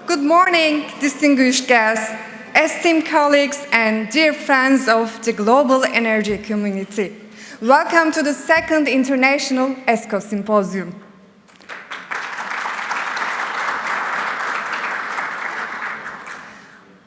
Good morning, distinguished guests, esteemed colleagues, and dear friends of the global energy community. Welcome to the second International ESCO Symposium.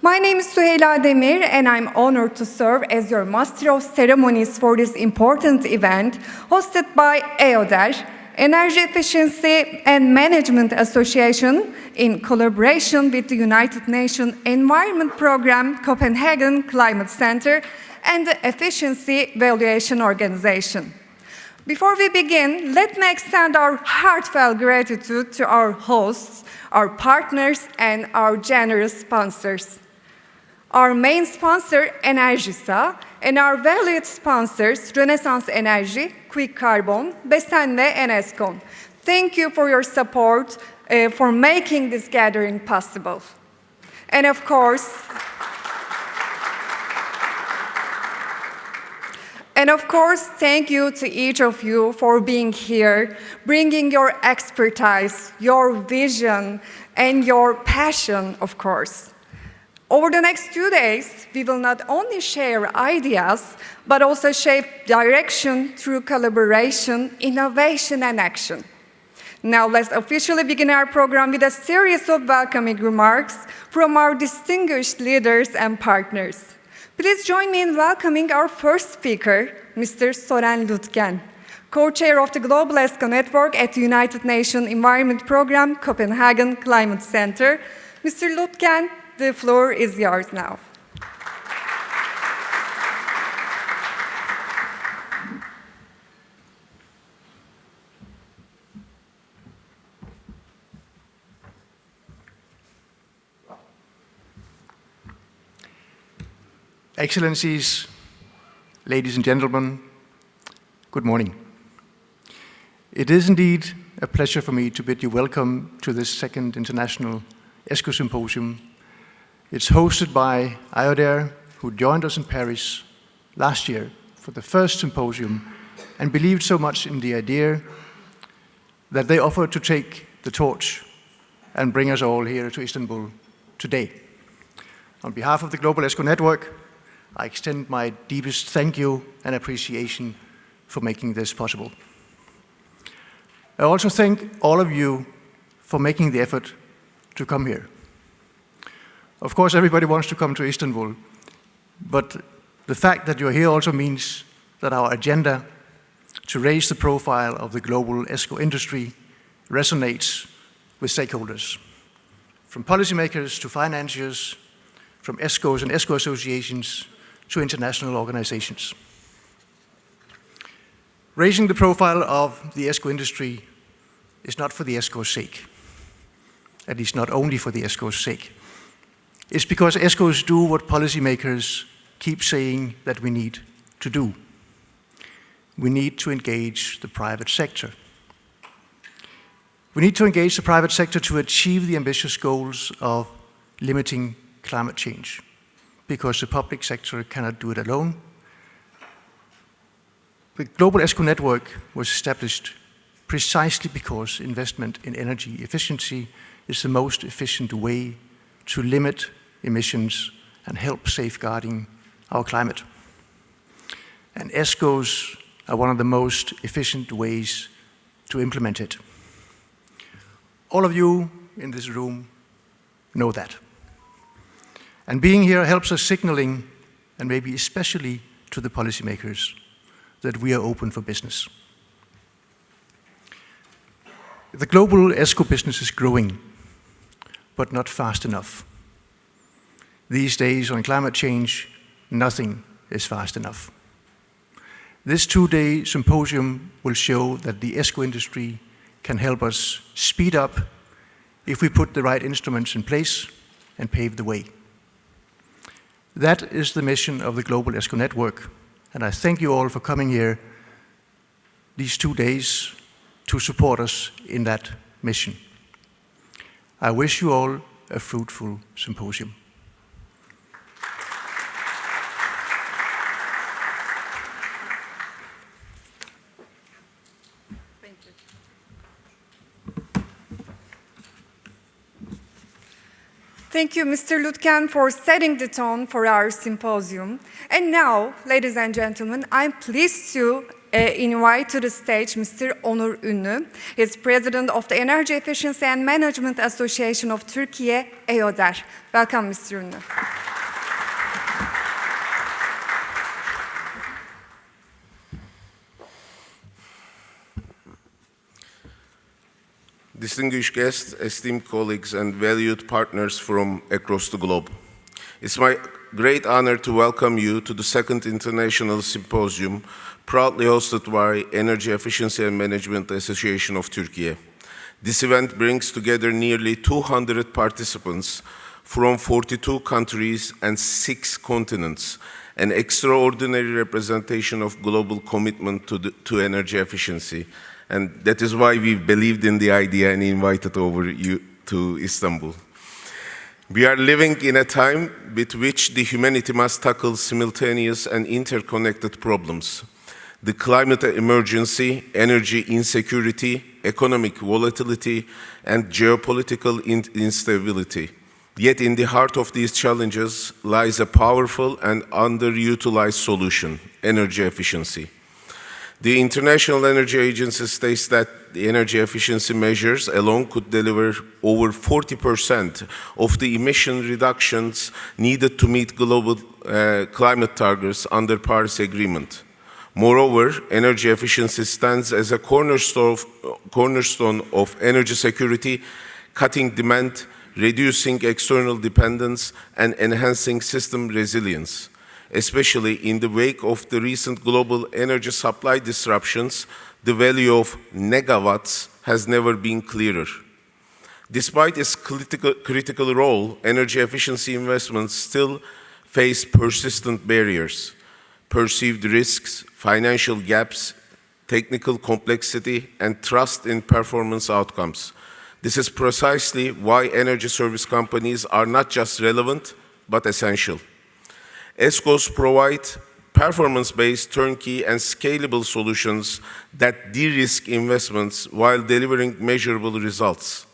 My name is Süheyla Demir, and I'm honored to serve as your Master of Ceremonies for this important event hosted by EODER, Energy Efficiency and Management Association, in collaboration with the United Nations Environment Programme Copenhagen Climate Center and the Efficiency Evaluation Organization. Before we begin, let me extend our heartfelt gratitude to our hosts, our partners, and our generous sponsors. Our main sponsor, Enerjisa, and our valued sponsors, Renaissance Energy, Quick Carbon, Besen'le, and ESCON. Thank you for your support for making this gathering possible. And of course, thank you to each of you for being here, bringing your expertise, your vision, and your passion, of course. Over the next 2 days, we will not only share ideas, but also shape direction through collaboration, innovation, and action. Now let's officially begin our program with a series of welcoming remarks from our distinguished leaders and partners. Please join me in welcoming our first speaker, Mr. Soren Lutgen, co-chair of the Global ESCO Network at the United Nations Environment Programme Copenhagen Climate Center. Mr. Lutgen, the floor is yours now. Excellencies, ladies and gentlemen, good morning. It is indeed a pleasure for me to bid you welcome to this second International ESCO Symposium. It's hosted by EODER, who joined us in Paris last year for the first symposium and believed so much in the idea that they offered to take the torch and bring us all here to Istanbul today. On behalf of the Global ESCO Network, I extend my deepest thank you and appreciation for making this possible. I also thank all of you for making the effort to come here. Of course, everybody wants to come to Istanbul, but the fact that you're here also means that our agenda to raise the profile of the global ESCO industry resonates with stakeholders, from policymakers to financiers, from ESCOs and ESCO associations to international organizations. Raising the profile of the ESCO industry is not for the ESCO's sake, at least not only for the ESCO's sake. It's because ESCOs do what policymakers keep saying that we need to do. We need to engage the private sector. We need to engage the private sector to achieve the ambitious goals of limiting climate change, because the public sector cannot do it alone. The Global ESCO Network was established precisely because investment in energy efficiency is the most efficient way to limit emissions and help safeguarding our climate. And ESCOs are one of the most efficient ways to implement it. All of you in this room know that. And being here helps us signaling, and maybe especially to the policymakers, that we are open for business. The global ESCO business is growing, but not fast enough. These days on climate change, nothing is fast enough. This 2-day symposium will show that the ESCO industry can help us speed up if we put the right instruments in place and pave the way. That is the mission of the Global ESCO Network, and I thank you all for coming here these 2 days to support us in that mission. I wish you all a fruitful symposium. Thank you, Mr. Lutken, for setting the tone for our symposium. And now, ladies and gentlemen, I'm pleased to invite to the stage Mr. Onur Ünlü. He's president of the Energy Efficiency and Management Association of Turkey, EODER. Welcome, Mr. Ünlü. Distinguished guests, esteemed colleagues, and valued partners from across the globe. It's my great honor to welcome you to the second International Symposium, proudly hosted by Energy Efficiency and Management Association of Turkey. This event brings together nearly 200 participants from 42 countries and 6 continents, an extraordinary representation of global commitment to energy efficiency. And that is why we believed in the idea and invited over you to Istanbul. We are living in a time with which the humanity must tackle simultaneous and interconnected problems. The climate emergency, energy insecurity, economic volatility, and geopolitical instability. Yet in the heart of these challenges lies a powerful and underutilized solution: energy efficiency. The International Energy Agency states that the energy efficiency measures alone could deliver over 40% of the emission reductions needed to meet global climate targets under Paris Agreement. Moreover, energy efficiency stands as a cornerstone of energy security, cutting demand, reducing external dependence, and enhancing system resilience. Especially in the wake of the recent global energy supply disruptions, the value of megawatts has never been clearer. Despite its critical role, energy efficiency investments still face persistent barriers, perceived risks, financial gaps, technical complexity, and trust in performance outcomes. This is precisely why energy service companies are not just relevant, but essential. ESCOs provide performance-based, turnkey, and scalable solutions that de-risk investments while delivering measurable results.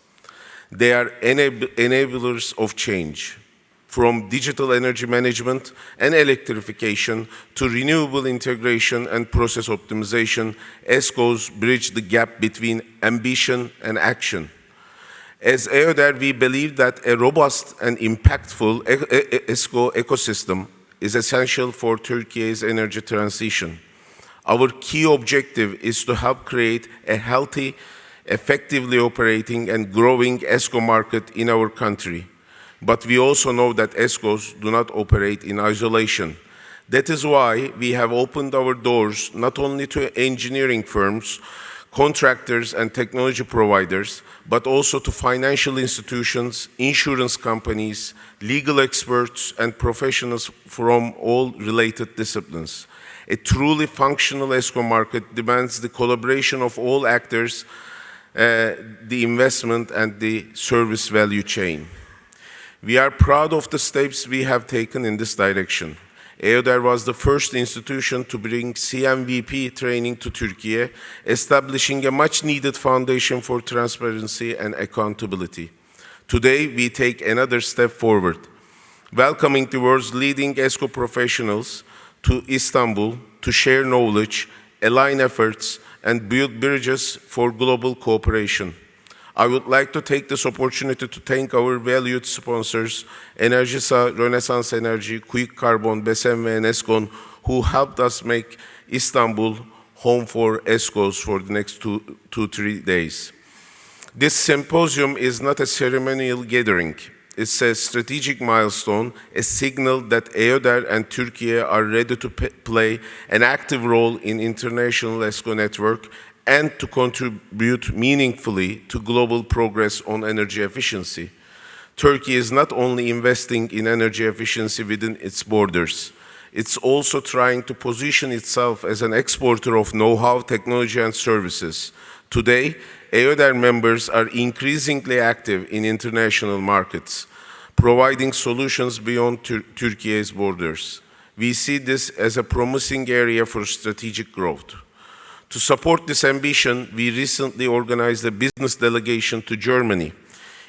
They are enablers of change, from digital energy management and electrification to renewable integration and process optimization. ESCOs bridge the gap between ambition and action. As EODER, we believe that a robust and impactful ESCO ecosystem is essential for Turkey's energy transition. Our key objective is to help create a healthy, effectively operating and growing ESCO market in our country. But we also know that ESCOs do not operate in isolation. That is why we have opened our doors not only to engineering firms, contractors and technology providers, but also to financial institutions, insurance companies, legal experts, and professionals from all related disciplines. A truly functional ESCO market demands the collaboration of all actors, the investment and the service value chain. We are proud of the steps we have taken in this direction. EODER was the first institution to bring CMVP training to Turkey, establishing a much-needed foundation for transparency and accountability. Today, we take another step forward, welcoming the world's leading ESCO professionals to Istanbul to share knowledge, align efforts, and build bridges for global cooperation. I would like to take this opportunity to thank our valued sponsors, Enerjisa, Rönesans Enerji, Quick Carbon, BMW, and ESCON, who helped us make Istanbul home for ESCOs for the next 3 days. This symposium is not a ceremonial gathering. It's a strategic milestone, a signal that EODER and Turkey are ready to play an active role in international ESCO network and to contribute meaningfully to global progress on energy efficiency. Turkey is not only investing in energy efficiency within its borders, it's also trying to position itself as an exporter of know-how, technology, and services. Today, EODER members are increasingly active in international markets, providing solutions beyond Turkey's borders. We see this as a promising area for strategic growth. To support this ambition, we recently organized a business delegation to Germany.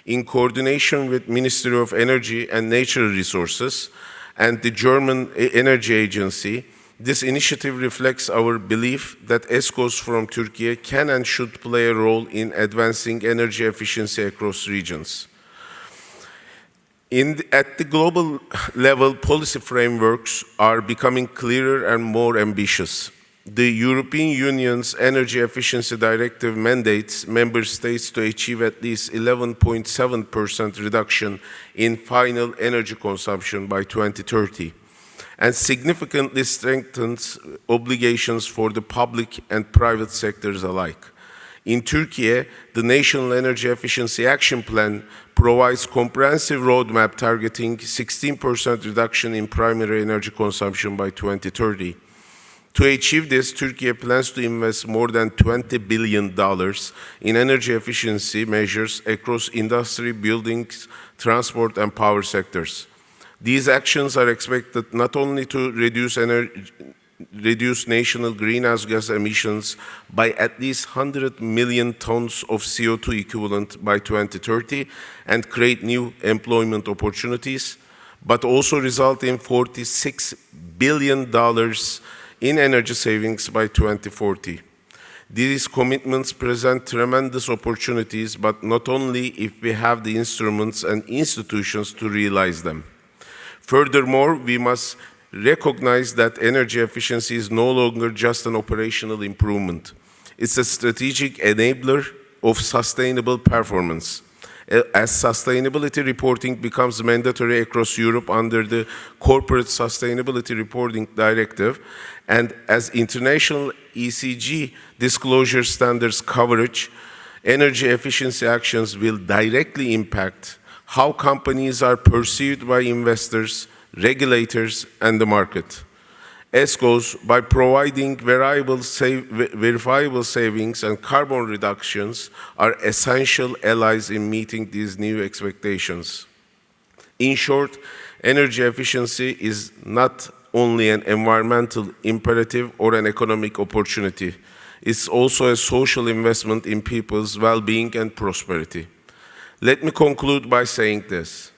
In coordination with Ministry of Energy and Natural Resources and the German Energy Agency, this initiative reflects our belief that ESCOs from Turkey can and should play a role in advancing energy efficiency across regions. At the global level, policy frameworks are becoming clearer and more ambitious. The European Union's Energy Efficiency Directive mandates member states to achieve at least 11.7% reduction in final energy consumption by 2030, and significantly strengthens obligations for the public and private sectors alike. In Turkey, the National Energy Efficiency Action Plan provides comprehensive roadmap targeting 16% reduction in primary energy consumption by 2030. To achieve this, Turkey plans to invest more than $20 billion in energy efficiency measures across industry, buildings, transport, and power sectors. These actions are expected not only to reduce national greenhouse gas emissions by at least 100 million tons of CO2 equivalent by 2030 and create new employment opportunities, but also result in $46 billion in energy savings by 2040. These commitments present tremendous opportunities, but not only if we have the instruments and institutions to realize them. Furthermore, we must recognize that energy efficiency is no longer just an operational improvement. It's a strategic enabler of sustainable performance. As sustainability reporting becomes mandatory across Europe under the Corporate Sustainability Reporting Directive, and as international ESG disclosure standards coverage, energy efficiency actions will directly impact how companies are perceived by investors, regulators, and the market. ESCOs, by providing verifiable savings and carbon reductions, are essential allies in meeting these new expectations. In short, energy efficiency is not only an environmental imperative or an economic opportunity. It's also a social investment in people's well-being and prosperity. Let me conclude by saying this.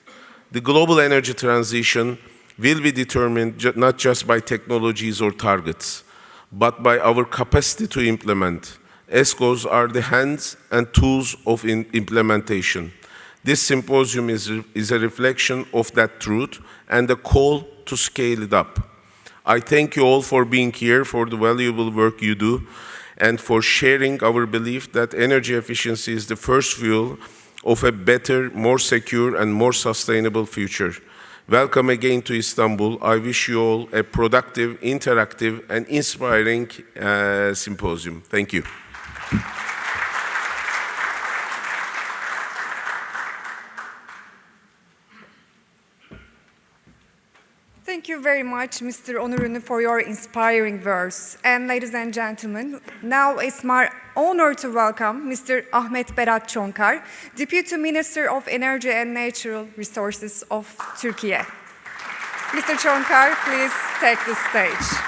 The global energy transition will be determined not just by technologies or targets, but by our capacity to implement. ESCOs are the hands and tools of implementation. This symposium is a reflection of that truth and a call to scale it up. I thank you all for being here, for the valuable work you do, and for sharing our belief that energy efficiency is the first fuel of a better, more secure, and more sustainable future. Welcome again to Istanbul. I wish you all a productive, interactive, and inspiring symposium. Thank you. Thank you very much, Mr. Onurunu, for your inspiring words. And ladies and gentlemen, now it's my honor to welcome Mr. Ahmet Berat Çonkar, Deputy Minister of Energy and Natural Resources of Turkey. Mr. Çonkar, please take the stage.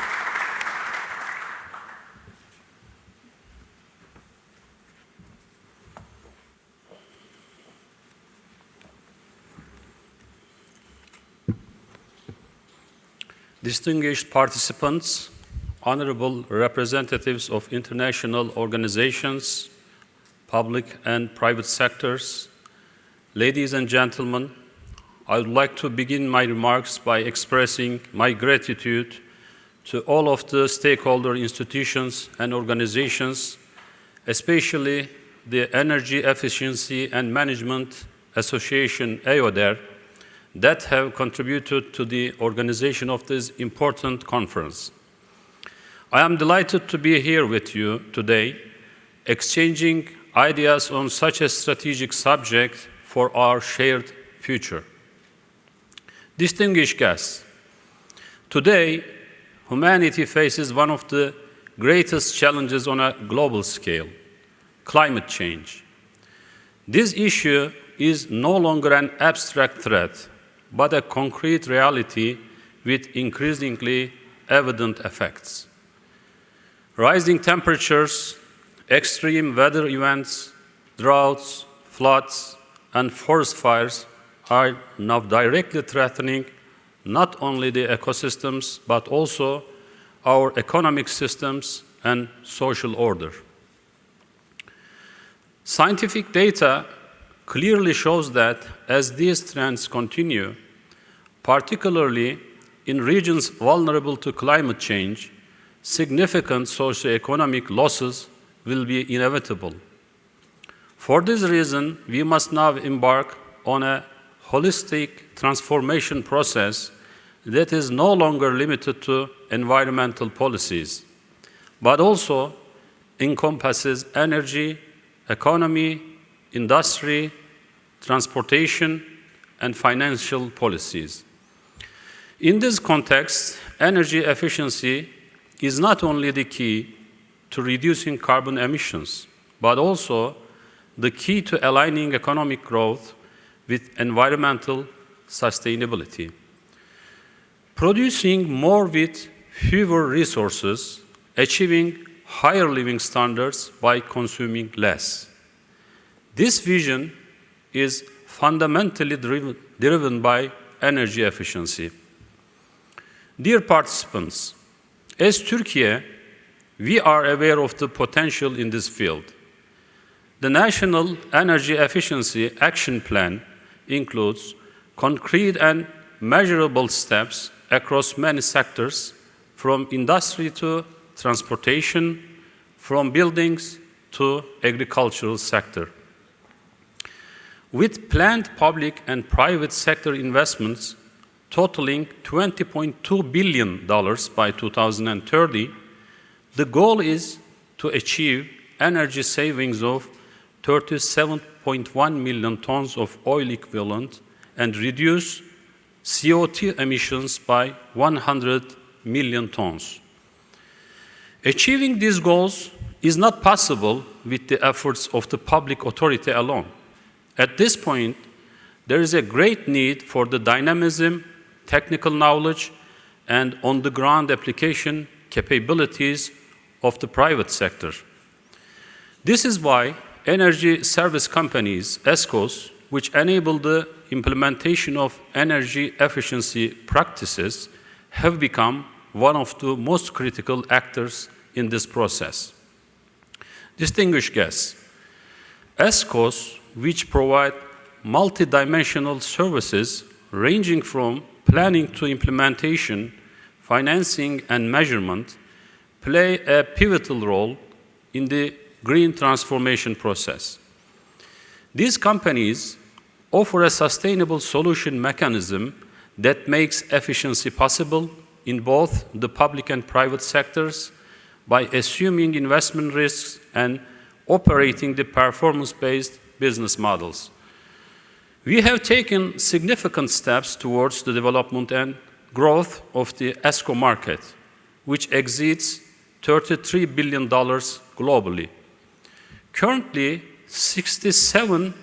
Distinguished participants, honorable representatives of international organizations, public and private sectors, ladies and gentlemen, I would like to begin my remarks by expressing my gratitude to all of the stakeholder institutions and organizations, especially the Energy Efficiency and Management Association, EODER, that have contributed to the organization of this important conference. I am delighted to be here with you today, exchanging ideas on such a strategic subject for our shared future. Distinguished guests, today, humanity faces one of the greatest challenges on a global scale: climate change. This issue is no longer an abstract threat, but a concrete reality with increasingly evident effects. Rising temperatures, extreme weather events, droughts, floods, and forest fires are now directly threatening not only the ecosystems, but also our economic systems and social order. Scientific data clearly shows that as these trends continue, particularly in regions vulnerable to climate change, significant socioeconomic losses will be inevitable. For this reason, we must now embark on a holistic transformation process that is no longer limited to environmental policies, but also encompasses energy, economy, industry, transportation, and financial policies. In this context, energy efficiency is not only the key to reducing carbon emissions, but also the key to aligning economic growth with environmental sustainability. Producing more with fewer resources, achieving higher living standards by consuming less. This vision is fundamentally driven by energy efficiency. Dear participants, as Turkey, we are aware of the potential in this field. The National Energy Efficiency Action Plan includes concrete and measurable steps across many sectors, from industry to transportation, from buildings to agricultural sector. With planned public and private sector investments totaling $20.2 billion by 2030, the goal is to achieve energy savings of 37.1 million tons of oil equivalent and reduce CO2 emissions by 100 million tons. Achieving these goals is not possible with the efforts of the public authority alone. At this point, there is a great need for the dynamism, technical knowledge, and on-the-ground application capabilities of the private sector. This is why energy service companies, ESCOs, which enable the implementation of energy efficiency practices, have become one of the most critical actors in this process. Distinguished guests, ESCOs, which provide multidimensional services ranging from planning to implementation, financing, and measurement, play a pivotal role in the green transformation process. These companies offer a sustainable solution mechanism that makes efficiency possible in both the public and private sectors by assuming investment risks and operating the performance-based business models. We have taken significant steps towards the development and growth of the ESCO market, which exceeds $33 billion globally. Currently, 67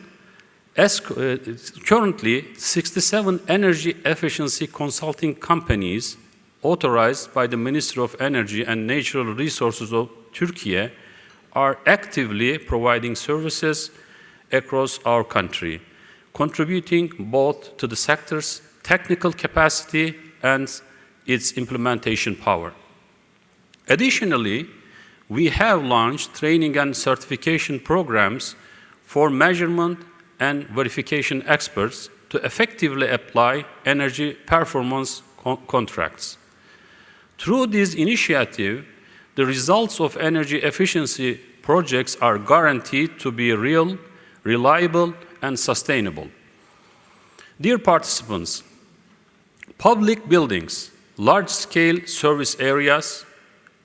energy efficiency consulting companies authorized by the Ministry of Energy and Natural Resources of Turkey are actively providing services across our country, contributing both to the sector's technical capacity and its implementation power. Additionally, we have launched training and certification programs for measurement and verification experts to effectively apply energy performance contracts. Through this initiative, the results of energy efficiency projects are guaranteed to be real, reliable, and sustainable. Dear participants, public buildings, large-scale service areas,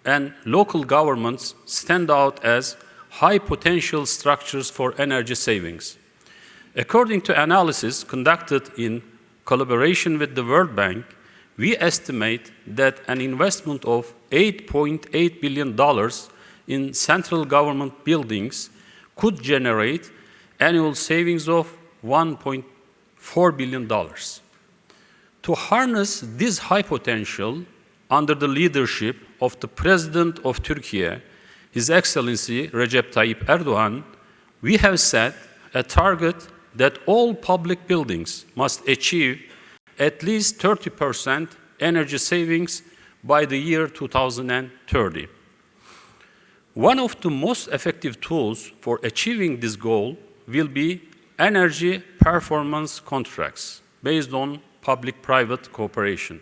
and local governments stand out as high-potential structures for energy savings. According to analysis conducted in collaboration with the World Bank, we estimate that an investment of $8.8 billion in central government buildings could generate annual savings of $1.4 billion. To harness this high potential, under the leadership of the President of Turkey, His Excellency Recep Tayyip Erdogan, we have set a target that all public buildings must achieve at least 30% energy savings by the year 2030. One of the most effective tools for achieving this goal will be energy performance contracts based on public-private cooperation.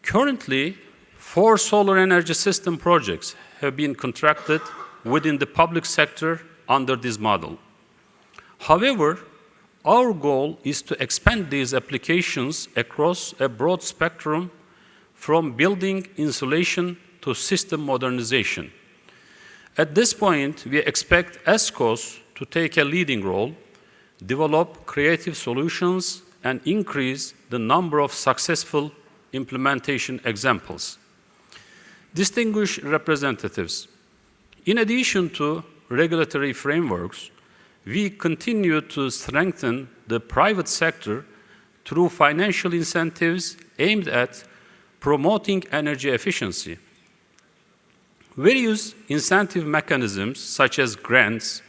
Currently, 4 solar energy system projects have been contracted within the public sector under this model. However, our goal is to expand these applications across a broad spectrum from building insulation to system modernization. At this point, we expect ESCOs to take a leading role, develop creative solutions, and increase the number of successful implementation examples. Distinguished representatives, in addition to regulatory frameworks, we continue to strengthen the private sector through financial incentives aimed at promoting energy efficiency. Various incentive mechanisms such as grants,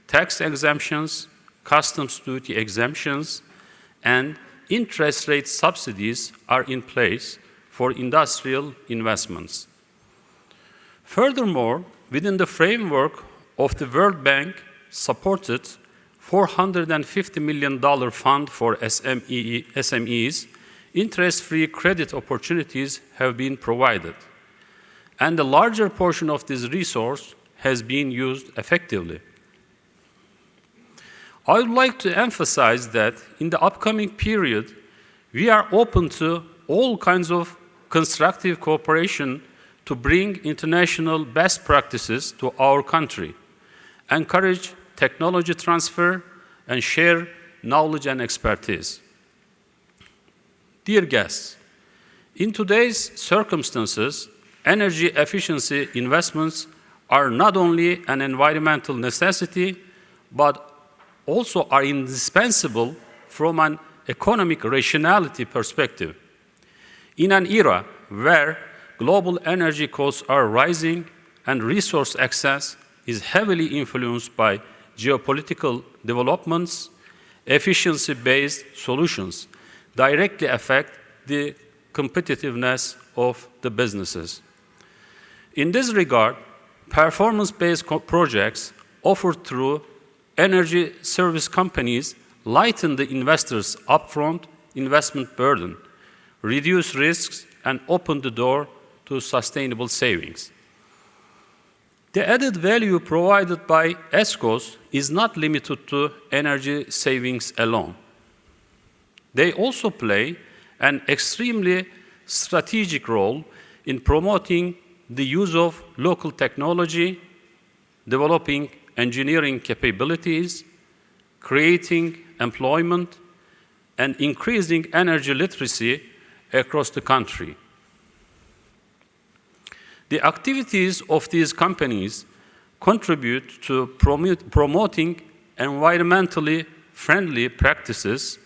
tax exemptions, customs duty exemptions, and interest rate subsidies are in place for industrial investments. Furthermore, within the framework of the World Bank supported $450 million fund for SMEs, interest-free credit opportunities have been provided, and a larger portion of this resource has been used effectively. I would like to emphasize that in the upcoming period, we are open to all kinds of constructive cooperation to bring international best practices to our country, encourage technology transfer, and share knowledge and expertise. Dear guests, in today's circumstances, energy efficiency investments are not only an environmental necessity, but also are indispensable from an economic rationality perspective. In an era where global energy costs are rising and resource access is heavily influenced by geopolitical developments, efficiency-based solutions directly affect the competitiveness of the businesses. In this regard, performance-based projects offered through energy service companies lighten the investors' upfront investment burden, reduce risks, and open the door to sustainable savings. The added value provided by ESCOs is not limited to energy savings alone. They also play an extremely strategic role in promoting the use of local technology, developing engineering capabilities, creating employment, and increasing energy literacy across the country. The activities of these companies contribute to promoting environmentally friendly practices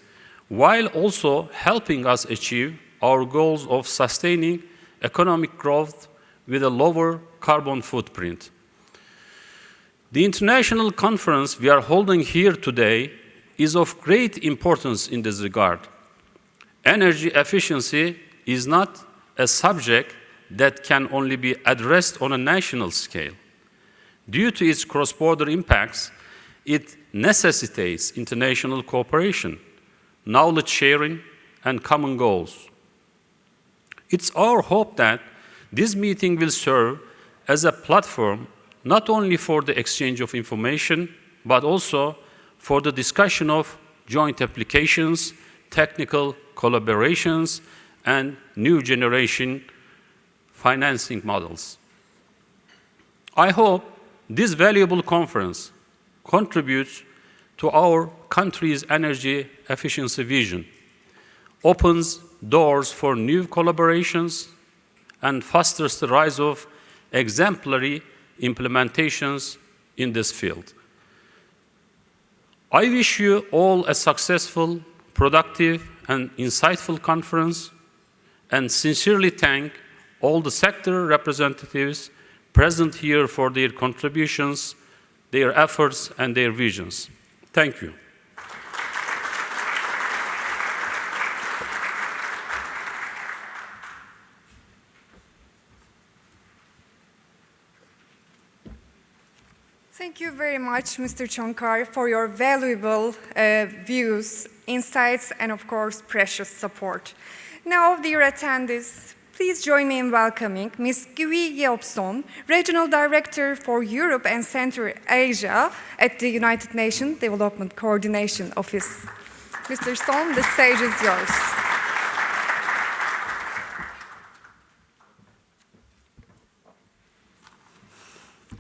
while also helping us achieve our goals of sustaining economic growth with a lower carbon footprint. The international conference we are holding here today is of great importance in this regard. Energy efficiency is not a subject that can only be addressed on a national scale. Due to its cross-border impacts, it necessitates international cooperation, knowledge sharing, and common goals. It's our hope that this meeting will serve as a platform not only for the exchange of information, but also for the discussion of joint applications, technical collaborations, and new generation financing models. I hope this valuable conference contributes to our country's energy efficiency vision, opens doors for new collaborations, and fosters the rise of exemplary implementations in this field. I wish you all a successful, productive, and insightful conference, and sincerely thank all the sector representatives present here for their contributions, their efforts, and their visions. Thank you. Thank you very much, Mr. Chonkar, for your valuable views, insights, and of course, precious support. Now, dear attendees, please join me in welcoming Ms. Gui Yeopson, Regional Director for Europe and Central Asia at the United Nations Development Coordination Office. Mr. Son, the stage is yours.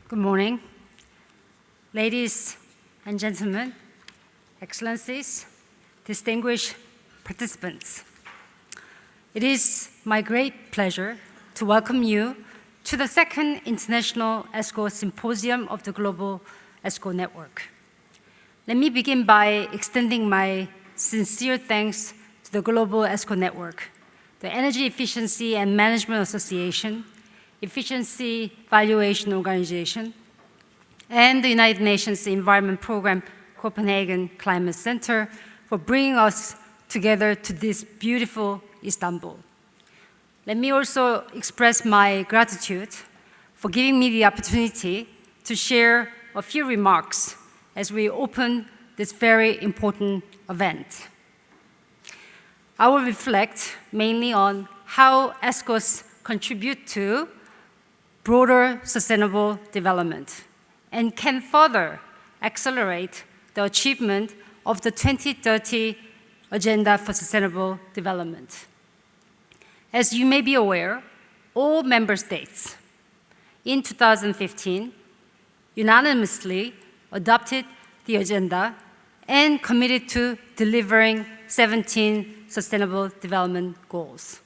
Good morning. Ladies and gentlemen, excellencies, distinguished participants. It is my great pleasure to welcome you to the second International ESCO Symposium of the Global ESCO Network. Let me begin by extending my sincere thanks to the Global ESCO Network, the Energy Efficiency and Management Association, Efficiency Valuation Organization, and the United Nations Environment Programme Copenhagen Climate Center for bringing us together to this beautiful Istanbul. Let me also express my gratitude for giving me the opportunity to share a few remarks as we open this very important event. I will reflect mainly on how ESCOs contribute to broader sustainable development and can further accelerate the achievement of the 2030 Agenda for Sustainable Development. As you may be aware, all member states in 2015 unanimously adopted the agenda and committed to delivering 17 Sustainable Development Goals.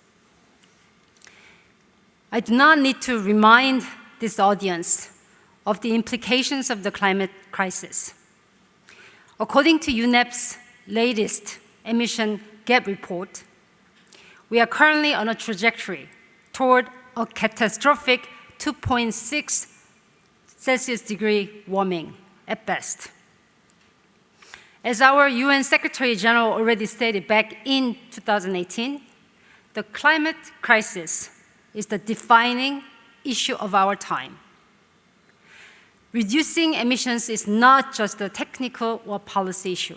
I do not need to remind this audience of the implications of the climate crisis. According to UNEP's latest emission gap report, we are currently on a trajectory toward a catastrophic 2.6 Celsius degree warming at best. As our UN Secretary General already stated back in 2018, the climate crisis is the defining issue of our time. Reducing emissions is not just a technical or policy issue.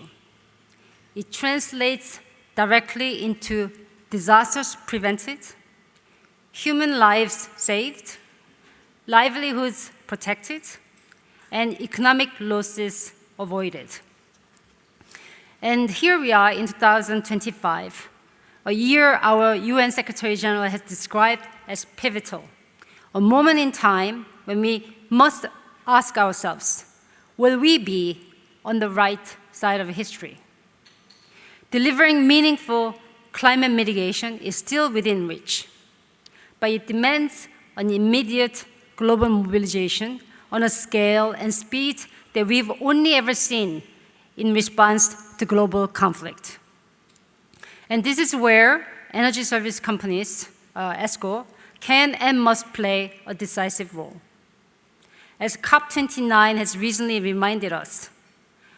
It translates directly into disasters prevented, human lives saved, livelihoods protected, and economic losses avoided. And here we are in 2025, a year our UN Secretary General has described as pivotal, a moment in time when we must ask ourselves, will we be on the right side of history? Delivering meaningful climate mitigation is still within reach, but it demands an immediate global mobilization on a scale and speed that we've only ever seen in response to global conflict. And this is where energy service companies, ESCO, can and must play a decisive role. As COP29 has recently reminded us,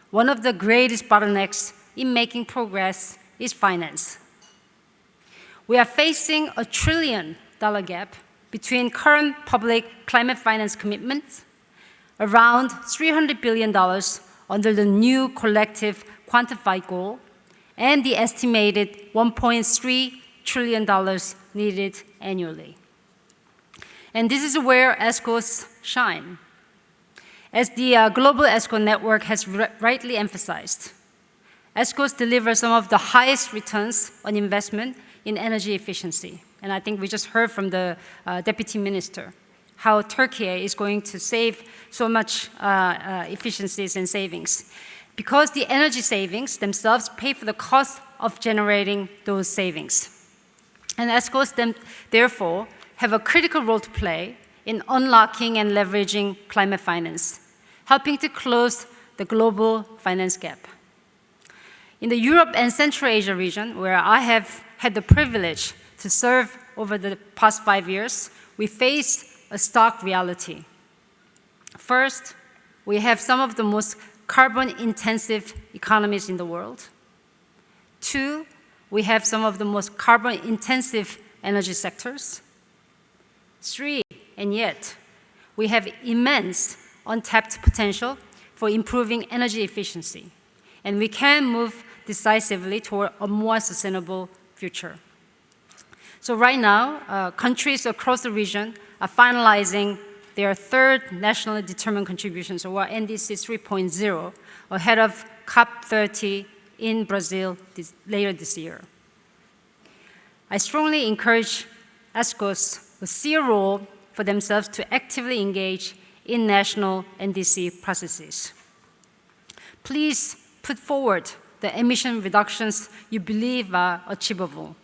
one of the greatest bottlenecks in making progress is finance. We are facing a $1 trillion gap between current public climate finance commitments, around $300 billion under the new collective quantified goal, and the estimated $1.3 trillion needed annually. And this is where ESCOs shine. As the Global ESCO Network has rightly emphasized, ESCOs deliver some of the highest returns on investment in energy efficiency. And I think we just heard from the Deputy Minister how Turkey is going to save so much efficiencies and savings, because the energy savings themselves pay for the cost of generating those savings. And ESCOs therefore have a critical role to play in unlocking and leveraging climate finance, helping to close the global finance gap. In the Europe and Central Asia region, where I have had the privilege to serve over the past 5 years, we face a stark reality. First, we have some of the most carbon-intensive economies in the world. Two, we have some of the most carbon-intensive energy sectors. Three, and yet, we have immense untapped potential for improving energy efficiency, and we can move decisively toward a more sustainable future. So right now, countries across the region are finalizing their third nationally determined contributions, or NDC 3.0, ahead of COP30 in Brazil later this year. I strongly encourage ESCOs who see a role for themselves to actively engage in national NDC processes. Please put forward the emission reductions you believe are achievable.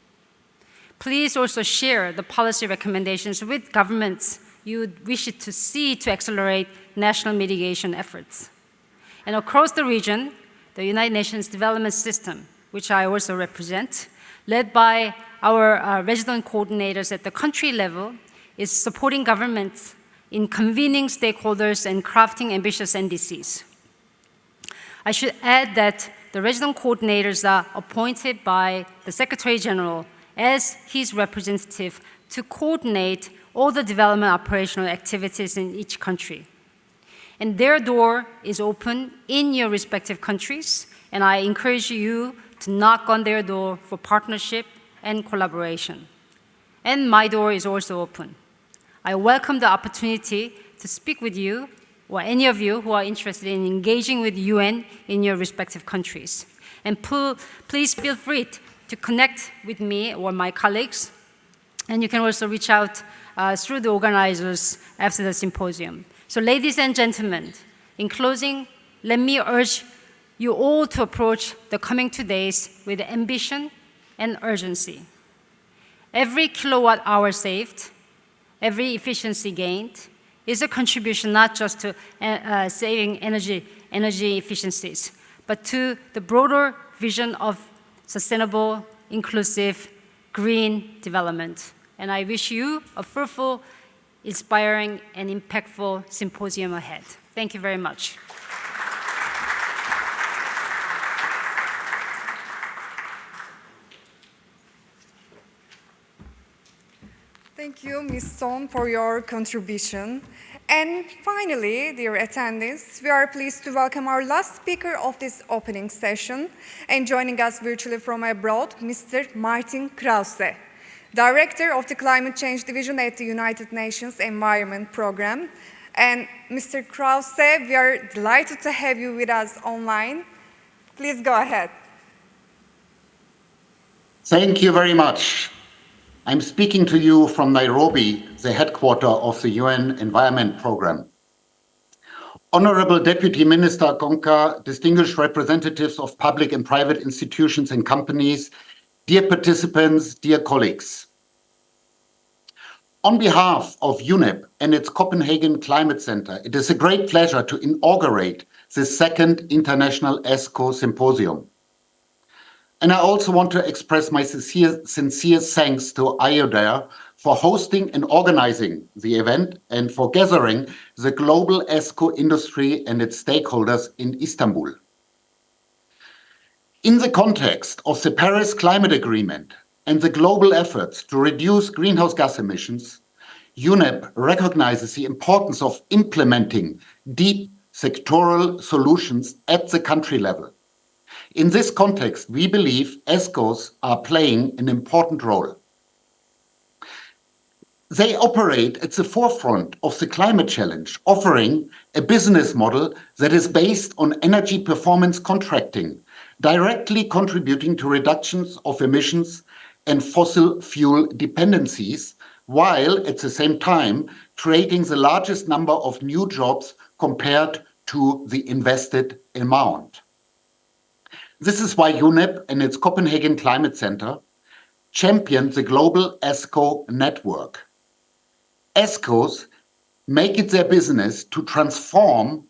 Please also share the policy recommendations with governments you wish to see to accelerate national mitigation efforts. And across the region, the United Nations Development System, which I also represent, led by our resident coordinators at the country level, is supporting governments in convening stakeholders and crafting ambitious NDCs. I should add that the resident coordinators are appointed by the Secretary General as his representative to coordinate all the development operational activities in each country. And their door is open in your respective countries, and I encourage you to knock on their door for partnership and collaboration. And my door is also open. I welcome the opportunity to speak with you or any of you who are interested in engaging with UN in your respective countries. And please feel free to connect with me or my colleagues, and you can also reach out through the organizers after the symposium. So ladies and gentlemen, in closing, let me urge you all to approach the coming 2 days with ambition and urgency. Every kilowatt hour saved, every efficiency gained is a contribution not just to saving energy efficiencies, but to the broader vision of sustainable, inclusive, green development. And I wish you a fruitful, inspiring, and impactful symposium ahead. Thank you very much. Thank you, Ms. Son, for your contribution. And finally, dear attendees, we are pleased to welcome our last speaker of this opening session, and joining us virtually from abroad, Mr. Martin Krause, Director of the Climate Change Division at the United Nations Environment Programme. And Mr. Krause, we are delighted to have you with us online. Please go ahead. Thank you very much. I'm speaking to you from Nairobi, the headquarters of the UN Environment Programme. Honorable Deputy Minister Gonka, distinguished representatives of public and private institutions and companies, dear participants, dear colleagues. On behalf of UNEP and its Copenhagen Climate Center, it is a great pleasure to inaugurate the second International ESCO Symposium. And I also want to express my sincere thanks to IODARE for hosting and organizing the event and for gathering the global ESCO industry and its stakeholders in Istanbul. In the context of the Paris Climate Agreement and the global efforts to reduce greenhouse gas emissions, UNEP recognizes the importance of implementing deep sectoral solutions at the country level. In this context, we believe ESCOs are playing an important role. They operate at the forefront of the climate challenge, offering a business model that is based on energy performance contracting, directly contributing to reductions of emissions and fossil fuel dependencies, while at the same time creating the largest number of new jobs compared to the invested amount. This is why UNEP and its Copenhagen Climate Center championed the global ESCO network. ESCOs make it their business to transform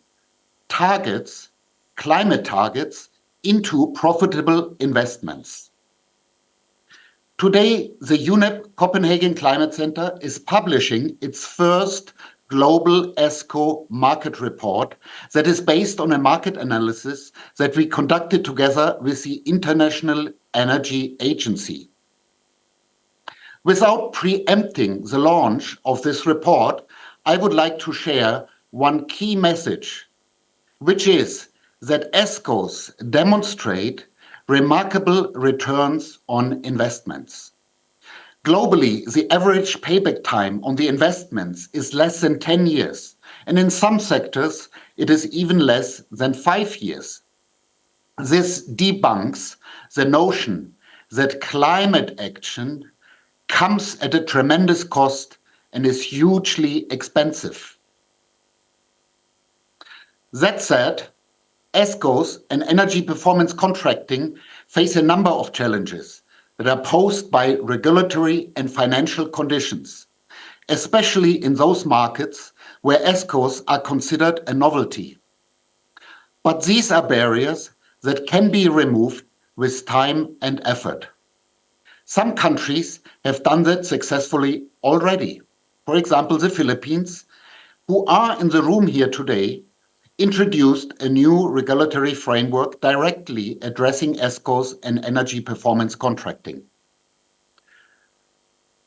targets, climate targets, into profitable investments. Today, the UNEP Copenhagen Climate Center is publishing its first global ESCO market report that is based on a market analysis that we conducted together with the International Energy Agency. Without preempting the launch of this report, I would like to share one key message, which is that ESCOs demonstrate remarkable returns on investments. Globally, the average payback time on the investments is less than 10 years, and in some sectors, it is even less than 5 years. This debunks the notion that climate action comes at a tremendous cost and is hugely expensive. That said, ESCOs and energy performance contracting face a number of challenges that are posed by regulatory and financial conditions, especially in those markets where ESCOs are considered a novelty. But these are barriers that can be removed with time and effort. Some countries have done that successfully already. For example, the Philippines, who are in the room here today, introduced a new regulatory framework directly addressing ESCOs and energy performance contracting.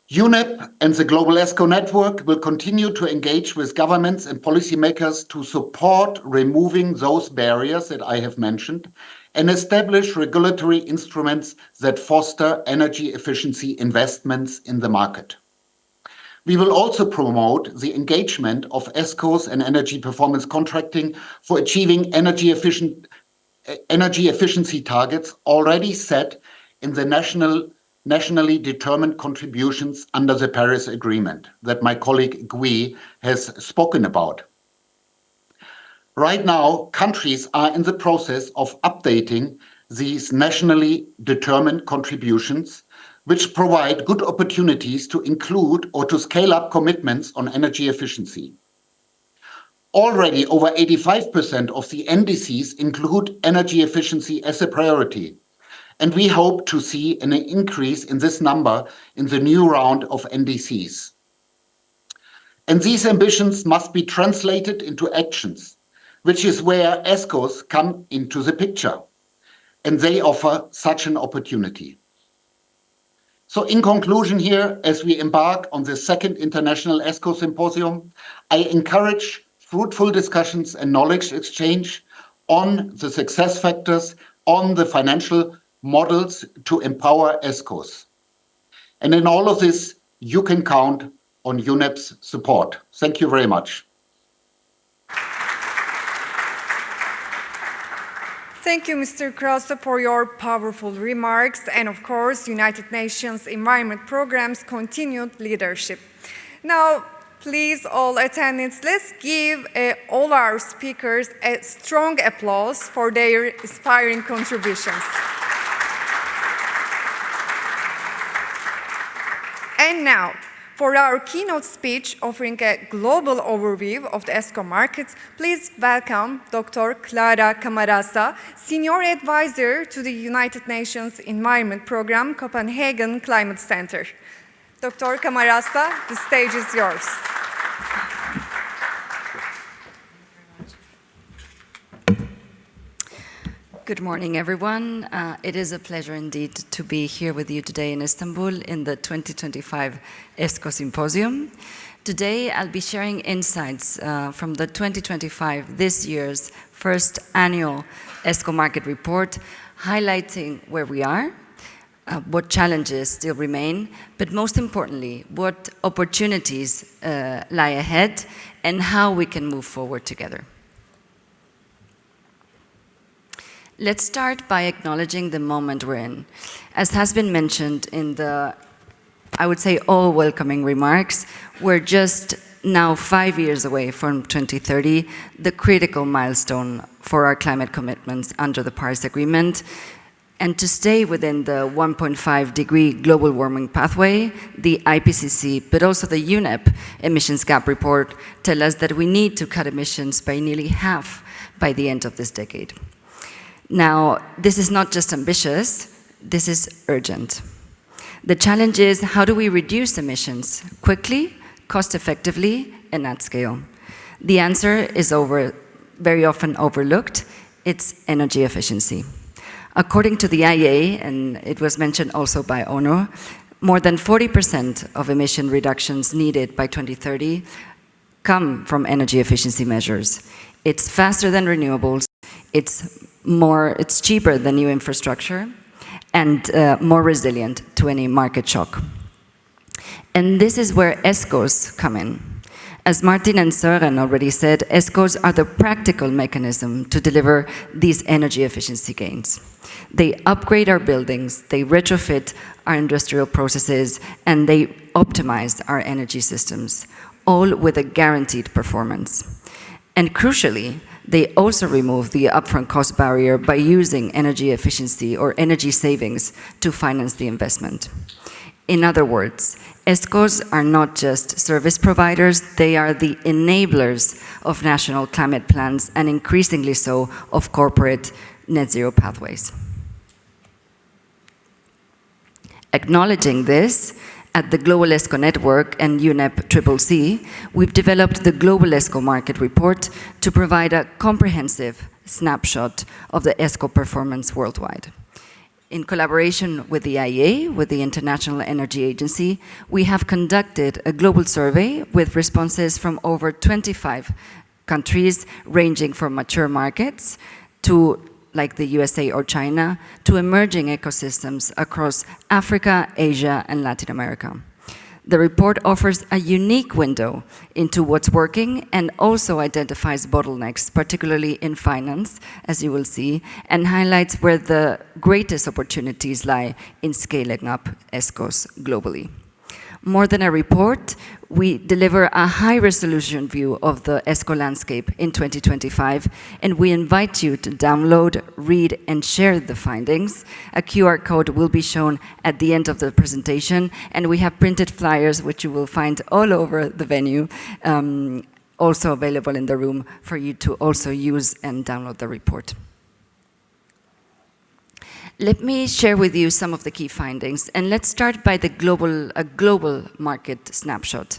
UNEP and the Global ESCO Network will continue to engage with governments and policymakers to support removing those barriers that I have mentioned and establish regulatory instruments that foster energy efficiency investments in the market. We will also promote the engagement of ESCOs and energy performance contracting for achieving energy efficiency targets already set in the nationally determined contributions under the Paris Agreement that my colleague Guy has spoken about. Right now, countries are in the process of updating these nationally determined contributions, which provide good opportunities to include or to scale up commitments on energy efficiency. Already over 85% of the NDCs include energy efficiency as a priority, and we hope to see an increase in this number in the new round of NDCs. And these ambitions must be translated into actions, which is where ESCOs come into the picture, and they offer such an opportunity. So in conclusion here, as we embark on the second International ESCO Symposium, I encourage fruitful discussions and knowledge exchange on the success factors, on the financial models to empower ESCOs. And in all of this, you can count on UNEP's support. Thank you very much. Thank you, Mr. Krause, for your powerful remarks and, of course, United Nations Environment Programme's continued leadership. Now, please, all attendees, let's give all our speakers a strong applause for their inspiring contributions. And now, for our keynote speech offering a global overview of the ESCO markets, please welcome Dr. Clara Camarasa, Senior Advisor to the United Nations Environment Programme, Copenhagen Climate Center. Dr. Camarasa, the stage is yours. Good morning, everyone. It is a pleasure indeed to be here with you today in Istanbul in the 2025 ESCO Symposium. Today, I'll be sharing insights from the 2025, this year's first annual ESCO market report, highlighting where we are, what challenges still remain, but most importantly, what opportunities lie ahead and how we can move forward together. Let's start by acknowledging the moment we're in. As has been mentioned in the, I would say, all welcoming remarks, we're just now 5 years away from 2030, the critical milestone for our climate commitments under the Paris Agreement. And to stay within the 1.5-degree global warming pathway, the IPCC, but also the UNEP emissions gap report tell us that we need to cut emissions by nearly half by the end of this decade. Now, this is not just ambitious, this is urgent. The challenge is, how do we reduce emissions quickly, cost-effectively, and at scale? The answer is very often overlooked. It's energy efficiency. According to the IEA, and it was mentioned also by Onur, more than 40% of emission reductions needed by 2030 come from energy efficiency measures. It's faster than renewables, it's cheaper than new infrastructure, and more resilient to any market shock. And this is where ESCOs come in. As Martin and Søren already said, ESCOs are the practical mechanism to deliver these energy efficiency gains. They upgrade our buildings, they retrofit our industrial processes, and they optimize our energy systems, all with a guaranteed performance. And crucially, they also remove the upfront cost barrier by using energy efficiency or energy savings to finance the investment. In other words, ESCOs are not just service providers, they are the enablers of national climate plans and increasingly so of corporate net zero pathways. Acknowledging this, at the Global ESCO Network and UNEP CCC, we've developed the Global ESCO Market Report to provide a comprehensive snapshot of the ESCO performance worldwide. In collaboration with the IEA, with the International Energy Agency, we have conducted a global survey with responses from over 25 countries, ranging from mature markets to like the USA or China, to emerging ecosystems across Africa, Asia, and Latin America. The report offers a unique window into what's working and also identifies bottlenecks, particularly in finance, as you will see, and highlights where the greatest opportunities lie in scaling up ESCOs globally. More than a report, we deliver a high-resolution view of the ESCO landscape in 2025, and we invite you to download, read, and share the findings. A QR code will be shown at the end of the presentation, and we have printed flyers, which you will find all over the venue, also available in the room for you to also use and download the report. Let me share with you some of the key findings, and let's start by the global market snapshot.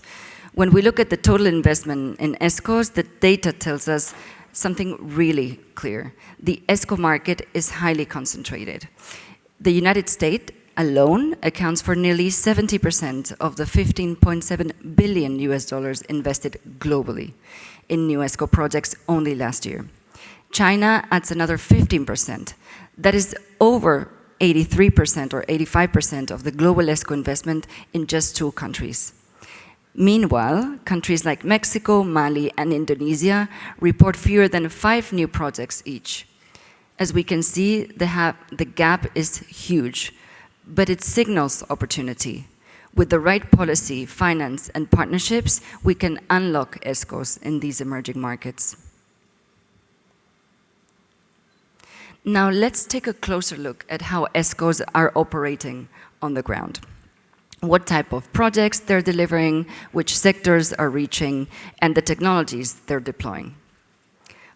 When we look at the total investment in ESCOs, the data tells us something really clear. The ESCO market is highly concentrated. The United States alone accounts for nearly 70% of the $15.7 billion invested globally in new ESCO projects only last year. China adds another 15%. That is over 83% or 85% of the global ESCO investment in just 2 countries. Meanwhile, countries like Mexico, Mali, and Indonesia report fewer than 5 new projects each. As we can see, the gap is huge, but it signals opportunity. With the right policy, finance, and partnerships, we can unlock ESCOs in these emerging markets. Now let's take a closer look at how ESCOs are operating on the ground. What type of projects they're delivering, which sectors are reaching, and the technologies they're deploying.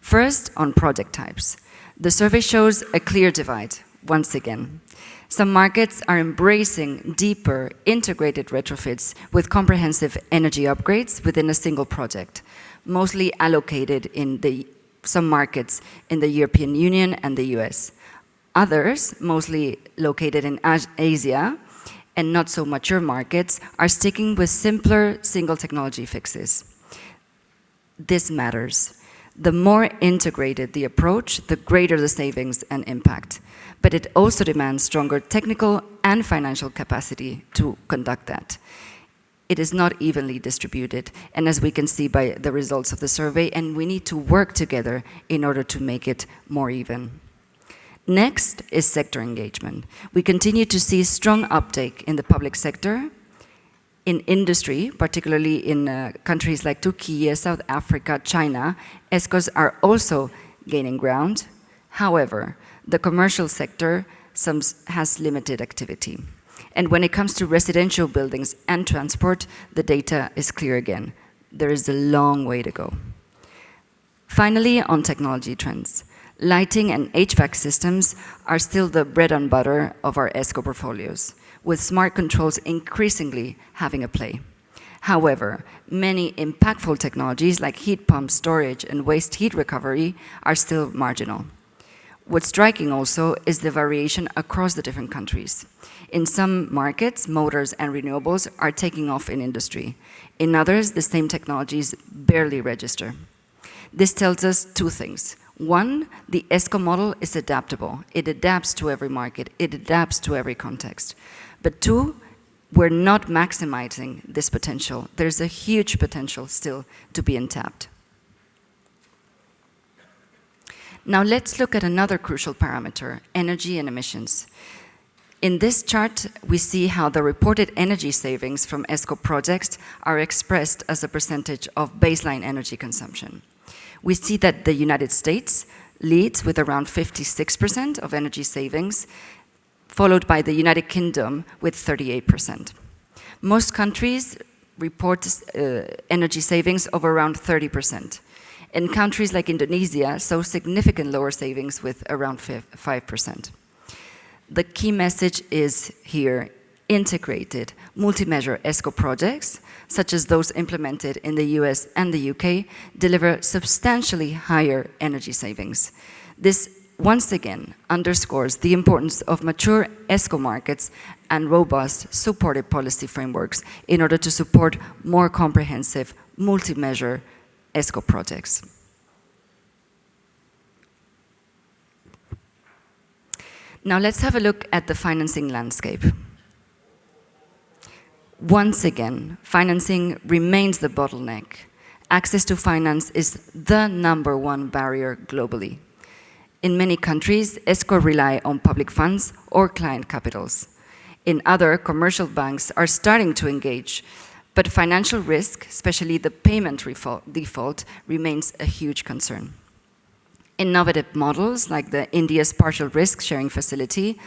First, on project types. The survey shows a clear divide, once again. Some markets are embracing deeper, integrated retrofits with comprehensive energy upgrades within a single project, mostly allocated in some markets in the European Union and the US. Others, mostly located in Asia and not so mature markets, are sticking with simpler single technology fixes. This matters. The more integrated the approach, the greater the savings and impact. But it also demands stronger technical and financial capacity to conduct that. It is not evenly distributed, and as we can see by the results of the survey, and we need to work together in order to make it more even. Next is sector engagement. We continue to see strong uptake in the public sector, in industry, particularly in countries like Turkey, South Africa, China. ESCOs are also gaining ground. However, the commercial sector has limited activity. And when it comes to residential buildings and transport, the data is clear again. There is a long way to go. Finally, on technology trends. Lighting and HVAC systems are still the bread and butter of our ESCO portfolios, with smart controls increasingly having a play. However, many impactful technologies like heat pump storage and waste heat recovery are still marginal. What's striking also is the variation across the different countries. In some markets, motors and renewables are taking off in industry. In others, the same technologies barely register. This tells us two things. One, the ESCO model is adaptable. It adapts to every market. It adapts to every context. But two, we're not maximizing this potential. There's a huge potential still to be untapped. Now let's look at another crucial parameter, energy and emissions. In this chart, we see how the reported energy savings from ESCO projects are expressed as a percentage of baseline energy consumption. We see that the United States leads with around 56% of energy savings, followed by the United Kingdom with 38%. Most countries report energy savings of around 30%. And countries like Indonesia show significant lower savings with around 5%. The key message is here, integrated multi-measure ESCO projects, such as those implemented in the US and the UK, deliver substantially higher energy savings. This once again underscores the importance of mature ESCO markets and robust supported policy frameworks in order to support more comprehensive multi-measure ESCO projects. Now let's have a look at the financing landscape. Once again, financing remains the bottleneck. Access to finance is the #1 barrier globally. In many countries, ESCO rely on public funds or client capitals. In other, commercial banks are starting to engage, but financial risk, especially the payment default, remains a huge concern. Innovative models like the India's partial risk sharing facility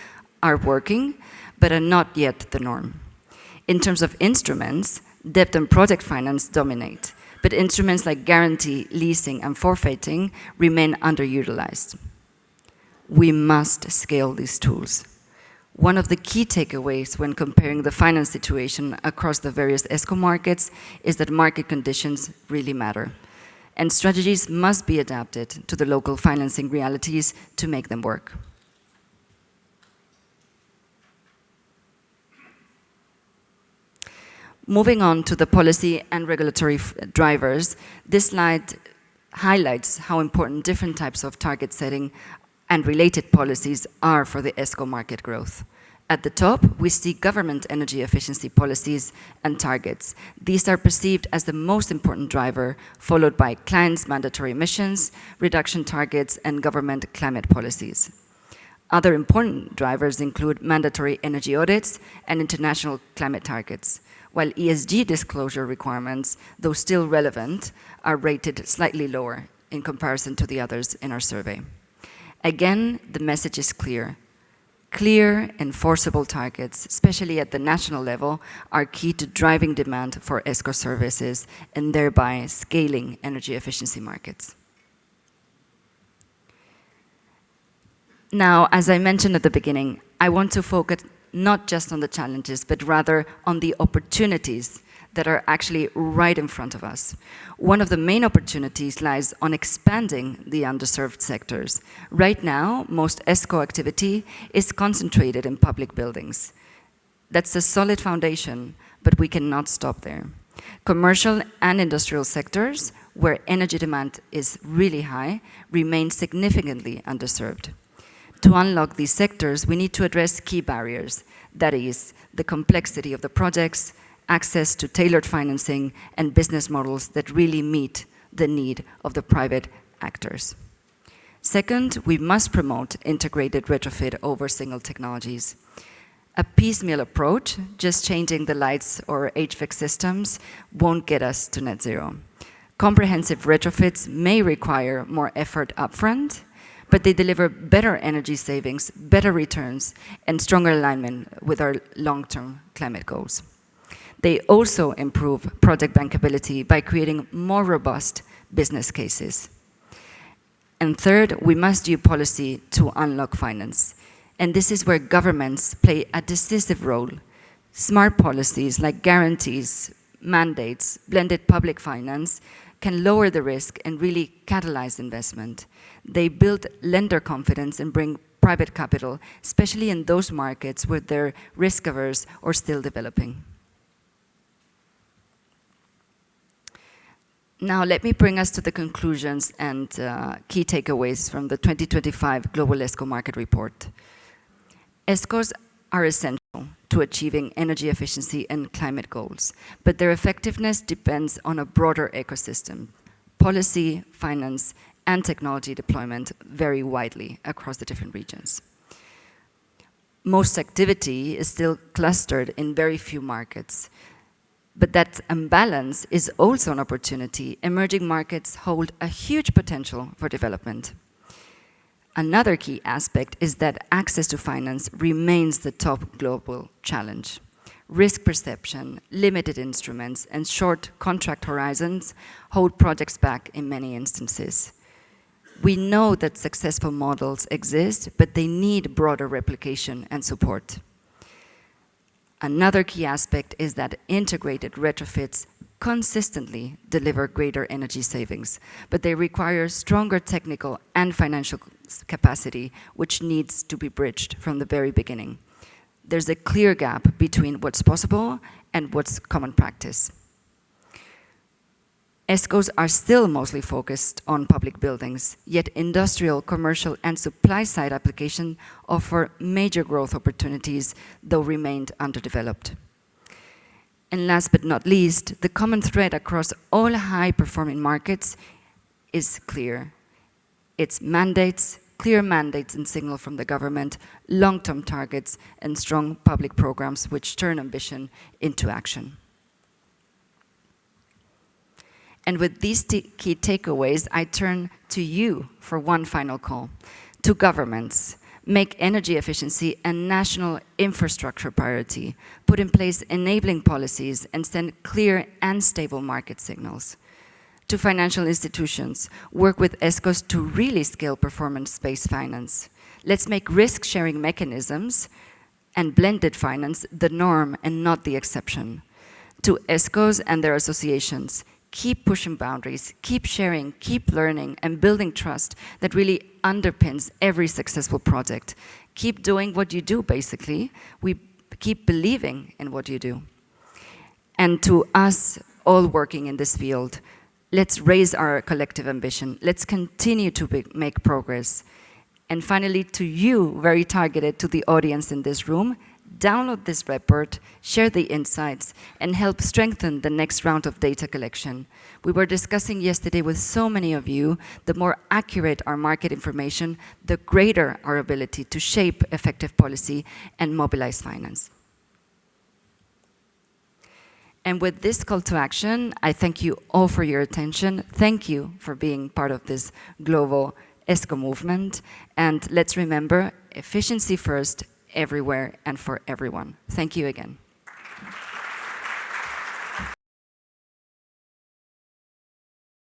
are working, but are not yet the norm. In terms of instruments, debt and project finance dominate, but instruments like guarantee, leasing, and forfeiting remain underutilized. We must scale these tools. One of the key takeaways when comparing the finance situation across the various ESCO markets is that market conditions really matter, and strategies must be adapted to the local financing realities to make them work. Moving on to the policy and regulatory drivers, this slide highlights how important different types of target setting and related policies are for the ESCO market growth. At the top, we see government energy efficiency policies and targets. These are perceived as the most important driver, followed by clients' mandatory emissions, reduction targets, and government climate policies. Other important drivers include mandatory energy audits and international climate targets, while ESG disclosure requirements, though still relevant, are rated slightly lower in comparison to the others in our survey. Again, the message is clear. Clear, enforceable targets, especially at the national level, are key to driving demand for ESCO services and thereby scaling energy efficiency markets. Now, as I mentioned at the beginning, I want to focus not just on the challenges, but rather on the opportunities that are actually right in front of us. One of the main opportunities lies on expanding the underserved sectors. Right now, most ESCO activity is concentrated in public buildings. That's a solid foundation, but we cannot stop there. Commercial and industrial sectors, where energy demand is really high, remain significantly underserved. To unlock these sectors, we need to address key barriers. That is, the complexity of the projects, access to tailored financing, and business models that really meet the need of the private actors. Second, we must promote integrated retrofit over single technologies. A piecemeal approach, just changing the lights or HVAC systems, won't get us to net zero. Comprehensive retrofits may require more effort upfront, but they deliver better energy savings, better returns, and stronger alignment with our long-term climate goals. They also improve project bankability by creating more robust business cases. And third, we must do policy to unlock finance. And this is where governments play a decisive role. Smart policies like guarantees, mandates, blended public finance can lower the risk and really catalyze investment. They build lender confidence and bring private capital, especially in those markets where they're risk averse or still developing. Now, let me bring us to the conclusions and key takeaways from the 2025 Global ESCO Market Report. ESCOs are essential to achieving energy efficiency and climate goals, but their effectiveness depends on a broader ecosystem. Policy, finance, and technology deployment vary widely across the different regions. Most activity is still clustered in very few markets, but that imbalance is also an opportunity. Emerging markets hold a huge potential for development. Another key aspect is that access to finance remains the top global challenge. Risk perception, limited instruments, and short contract horizons hold projects back in many instances. We know that successful models exist, but they need broader replication and support. Another key aspect is that integrated retrofits consistently deliver greater energy savings, but they require stronger technical and financial capacity, which needs to be bridged from the very beginning. There's a clear gap between what's possible and what's common practice. ESCOs are still mostly focused on public buildings, yet industrial, commercial, and supply-side applications offer major growth opportunities, though remained underdeveloped. And last but not least, the common thread across all high-performing markets is clear. It's mandates, clear mandates and signal from the government, long-term targets, and strong public programs which turn ambition into action. And with these key takeaways, I turn to you for one final call. To governments, make energy efficiency a national infrastructure priority, put in place enabling policies, and send clear and stable market signals. To financial institutions, work with ESCOs to really scale performance-based finance. Let's make risk-sharing mechanisms and blended finance the norm and not the exception. To ESCOs and their associations, keep pushing boundaries, keep sharing, keep learning, and building trust that really underpins every successful project. Keep doing what you do, basically. We keep believing in what you do. And to us all working in this field, let's raise our collective ambition. Let's continue to make progress. And finally, to you, very targeted to the audience in this room, download this report, share the insights, and help strengthen the next round of data collection. We were discussing yesterday with so many of you, the more accurate our market information, the greater our ability to shape effective policy and mobilize finance. And with this call to action, I thank you all for your attention. Thank you for being part of this global ESCO movement. And let's remember, efficiency first, everywhere and for everyone. Thank you again.